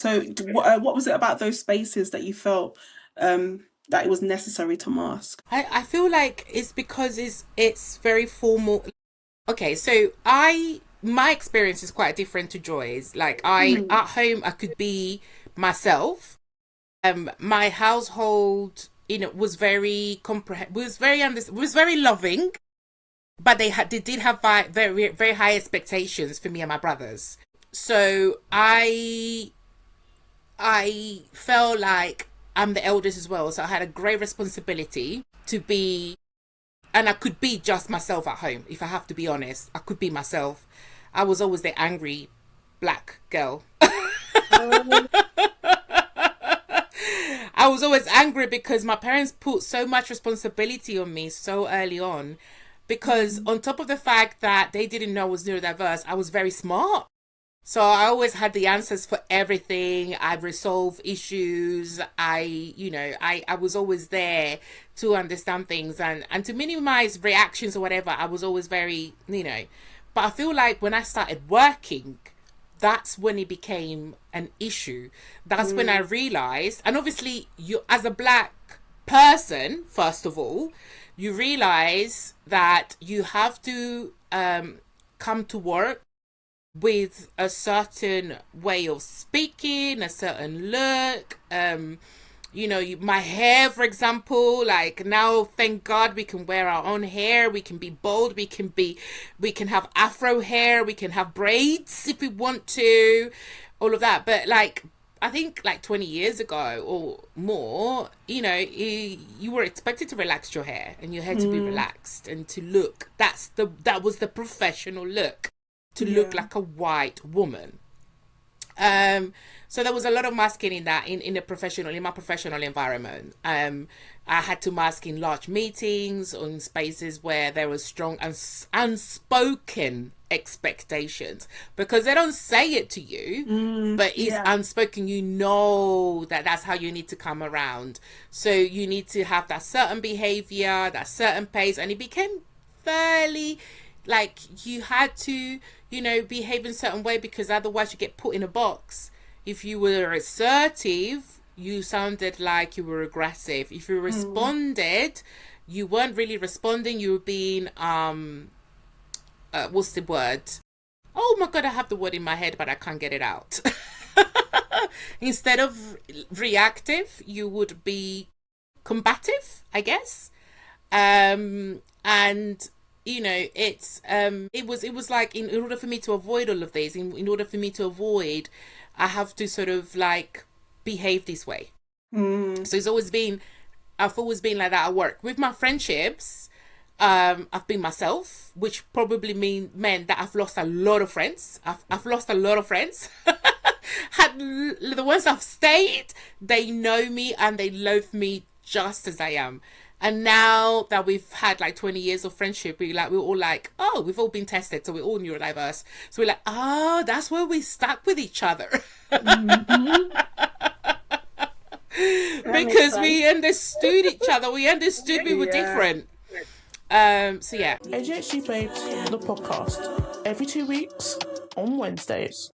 So, what was it about those spaces that you felt that it was necessary to mask? I feel like it's because it's very formal. Okay, so I my experience is quite different to Joy's. Like I Mm. at home I could be myself. My household, was very was very loving, but they did have very very high expectations for me and my brothers. So I felt like I'm the eldest as well, so I had a great responsibility to be, and I could be just myself at home. If I have to be honest, I could be myself. I was always the angry black girl. Oh. I was always angry because my parents put so much responsibility on me so early on. Because Mm. on top of the fact that they didn't know I was neurodiverse, I was very smart. So I always had the answers for everything. I resolved issues. I was always there to understand things and to minimize reactions or whatever. I was always very. But I feel like when I started working, that's when it became an issue. That's when I Mm. realized, and obviously, you as a black person, first of all, you realize that you have to come to work with a certain way of speaking, a certain look. My hair, for example, like now, thank God we can wear our own hair. We can be bold. We can have afro hair. We can have braids if we want to, all of that. But like, I think like 20 years ago or more, you were expected to relax your hair and your hair to be Mm. relaxed and to look. That was the professional look, to look Yeah. like a white woman. Um, so there was a lot of masking in that in my professional environment. I had to mask in large meetings, on spaces where there was strong unspoken expectations, because they don't say it to you, Mm. but it's Yeah. unspoken. You know that that's how you need to come around. So you need to have that certain behavior, that certain pace, and it became fairly like you had to, behave in a certain way because otherwise you get put in a box. If you were assertive, you sounded like you were aggressive. If you Mm. responded, you weren't really responding. You were being what's the word? Oh my god, I have the word in my head, but I can't get it out. Instead of reactive, you would be combative, I guess. And it was like, in order for me to avoid all of these, in order for me to avoid, I have to sort of like behave this way. Mm. So I've always been like that at work. With my friendships, I've been myself, which probably meant that I've lost a lot of friends. I've lost a lot of friends. The ones I've stayed, they know me and they love me just as I am. And now that we've had like 20 years of friendship, we're all like, oh, we've all been tested, so we're all neurodiverse. So we're like, oh, that's where we stuck with each other. Mhm. That makes Because sense. we understood each other. We understood we were Yeah. different. So yeah. ADHD Babes, the podcast, every 2 weeks on Wednesdays.